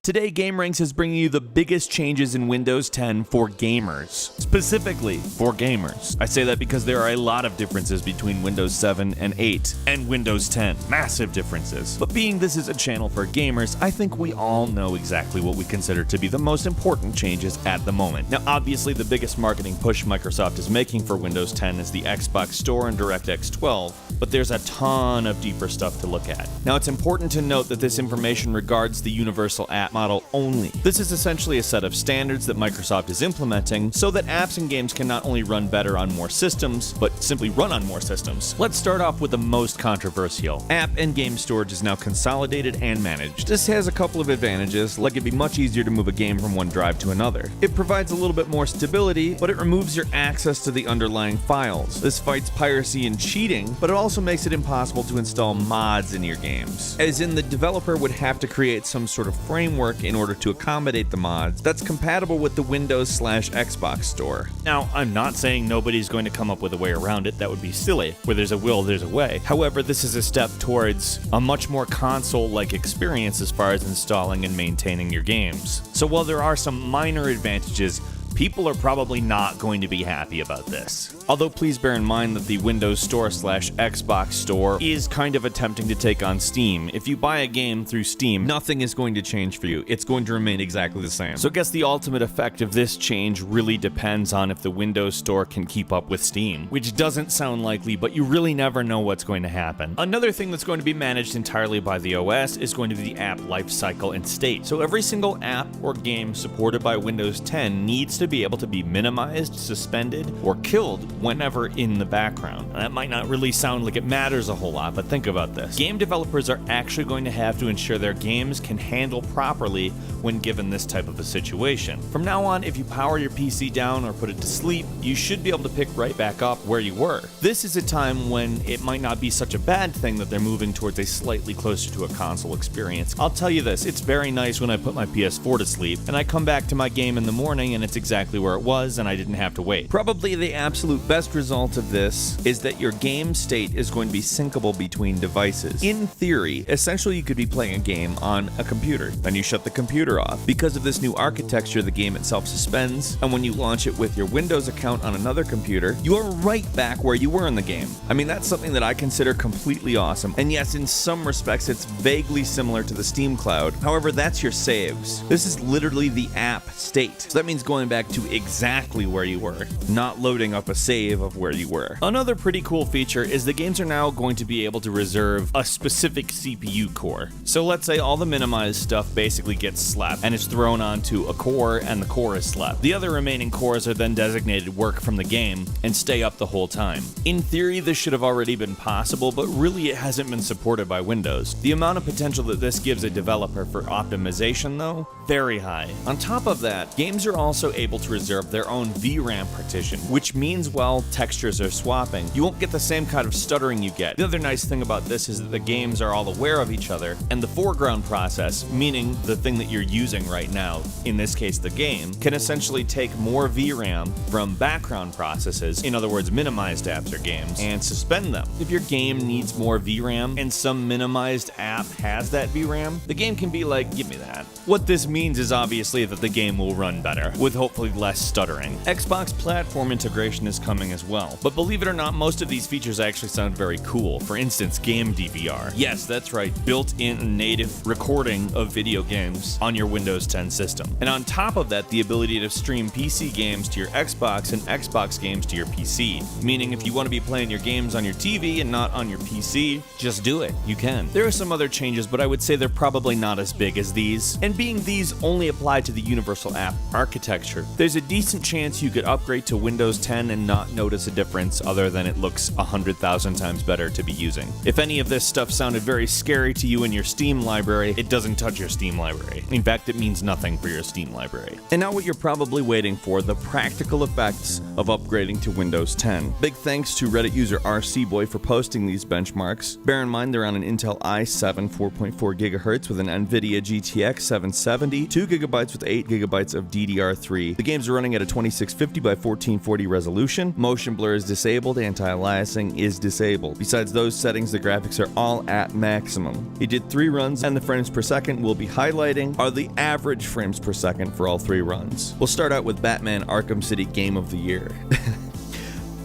Today, Gameranx is bringing you the biggest changes in Windows 10 for gamers. Specifically, for gamers. I say that because there are a lot of differences between Windows 7 and 8 and Windows 10. Massive differences. But being this is a channel for gamers, I think we all know exactly what we consider to be the most important changes at the moment. Now, obviously, the biggest marketing push Microsoft is making for Windows 10 is the Xbox Store and DirectX 12, but there's a ton of deeper stuff to look at. Now, it's important to note that this information regards the Universal App model only. This is essentially a set of standards that Microsoft is implementing so that apps and games can not only run better on more systems, but simply run on more systems. Let's start off with the most controversial. App and game storage is now consolidated and managed. This has a couple of advantages, like it'd be much easier to move a game from one drive to another. It provides a little bit more stability, but it removes your access to the underlying files. This fights piracy and cheating, but it also makes it impossible to install mods in your games. As in, the developer would have to create some sort of framework in order to accommodate the mods that's compatible with the Windows/Xbox store. Now, I'm not saying nobody's going to come up with a way around it. That would be silly. Where there's a will, there's a way. However, this is a step towards a much more console-like experience as far as installing and maintaining your games. So while there are some minor advantages, people are probably not going to be happy about this. Although please bear in mind that the Windows Store/Xbox Store is kind of attempting to take on Steam. If you buy a game through Steam, nothing is going to change for you. It's going to remain exactly the same. So I guess the ultimate effect of this change really depends on if the Windows Store can keep up with Steam, which doesn't sound likely, but you really never know what's going to happen. Another thing that's going to be managed entirely by the OS is going to be the app Lifecycle and State. So every single app or game supported by Windows 10 needs to be able to be minimized, suspended, or killed whenever in the background. That might not really sound like it matters a whole lot, but think about this. Game developers are actually going to have to ensure their games can handle properly when given this type of a situation. From now on, if you power your PC down or put it to sleep, you should be able to pick right back up where you were. This is a time when it might not be such a bad thing that they're moving towards a slightly closer to a console experience. I'll tell you this, it's very nice when I put my PS4 to sleep and I come back to my game in the morning and it's exactly where it was and I didn't have to wait. Probably the absolute best result of this is that your game state is going to be syncable between devices. In theory, essentially you could be playing a game on a computer, then you shut the computer off. Because of this new architecture, the game itself suspends, and when you launch it with your Windows account on another computer, you are right back where you were in the game. I mean, that's something that I consider completely awesome, and yes, in some respects it's vaguely similar to the Steam Cloud. However, that's your saves. This is literally the app state. So that means going back to exactly where you were, not loading up a save of where you were. Another pretty cool feature is the games are now going to be able to reserve a specific CPU core. So let's say all the minimized stuff basically gets slapped and is thrown onto a core and the core is slapped. The other remaining cores are then designated work from the game and stay up the whole time. In theory, this should have already been possible, but really it hasn't been supported by Windows. The amount of potential that this gives a developer for optimization though, very high. On top of that, games are also able to reserve their own VRAM partition, which means while textures are swapping, you won't get the same kind of stuttering you get. The other nice thing about this is that the games are all aware of each other, and the foreground process, meaning the thing that you're using right now, in this case the game, can essentially take more VRAM from background processes, in other words minimized apps or games, and suspend them. If your game needs more VRAM and some minimized app has that VRAM, the game can be like, give me that. What this means is obviously that the game will run better, with hopefully less stuttering. Xbox platform integration is coming as well, but believe it or not, most of these features actually sound very cool. For instance, game DVR. Yes, that's right, built-in native recording of video games on your Windows 10 system. And on top of that, the ability to stream PC games to your Xbox and Xbox games to your PC. Meaning if you want to be playing your games on your TV and not on your PC, just do it. You can. There are some other changes, but I would say they're probably not as big as these. And being these only apply to the Universal App architecture, there's a decent chance you could upgrade to Windows 10 and not notice a difference other than it looks 100,000 times better to be using. If any of this stuff sounded very scary to you in your Steam library, it doesn't touch your Steam library. In fact, it means nothing for your Steam library. And now what you're probably waiting for, the practical effects of upgrading to Windows 10. Big thanks to Reddit user RCBoy for posting these benchmarks. Bear in mind they're on an Intel i7 4.4 GHz with an NVIDIA GTX 770, 2 GB with 8 GB of DDR3. The games are running at a 2650 by 1440 resolution, game, motion blur is disabled, anti-aliasing is disabled. Besides those settings, the graphics are all at maximum. He did 3 runs, and the frames per second we'll be highlighting are the average frames per second for all 3 runs. We'll start out with Batman Arkham City Game of the Year.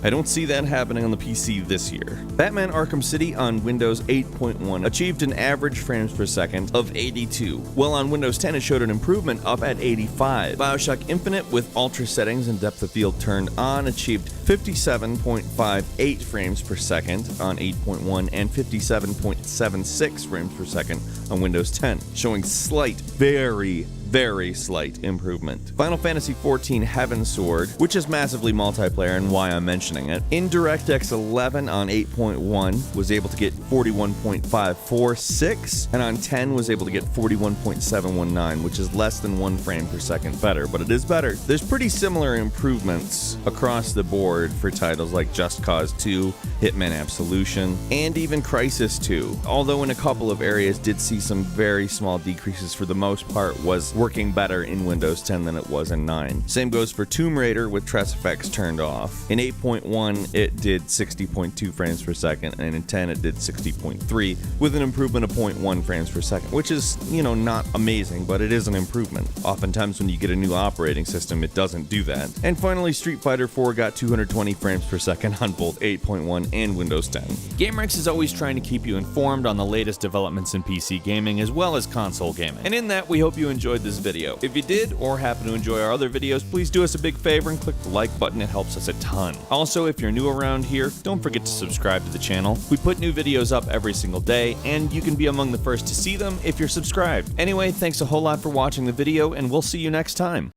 I don't see that happening on the PC this year. Batman Arkham City on Windows 8.1 achieved an average frames per second of 82, while on Windows 10 it showed an improvement up at 85. Bioshock Infinite with ultra settings and depth of field turned on achieved 57.58 frames per second on 8.1 and 57.76 frames per second on Windows 10, showing slight, very slight improvement. Final Fantasy XIV Heavensward, which is massively multiplayer and why I'm mentioning it, in DirectX 11 on 8.1 was able to get 41.546, and on 10 was able to get 41.719, which is less than 1 frame per second better, but it is better. There's pretty similar improvements across the board for titles like Just Cause 2, Hitman Absolution, and even Crysis 2, although in a couple of areas did see some very small decreases. For the most part was working better in Windows 10 than it was in 9. Same goes for Tomb Raider with Tress Effects turned off. In 8.1 it did 60.2 frames per second, and in 10 it did 60.3 with an improvement of 0.1 frames per second, which is, not amazing, but it is an improvement. Oftentimes when you get a new operating system it doesn't do that. And finally, Street Fighter 4 got 220 frames per second on both 8.1 and Windows 10. Gameranx is always trying to keep you informed on the latest developments in PC gaming as well as console gaming. And in that, we hope you enjoyed this video. If you did, or happen to enjoy our other videos, please do us a big favor and click the like button. It helps us a ton. Also, if you're new around here, don't forget to subscribe to the channel. We put new videos up every single day, and you can be among the first to see them if you're subscribed. Anyway, thanks a whole lot for watching the video, and we'll see you next time.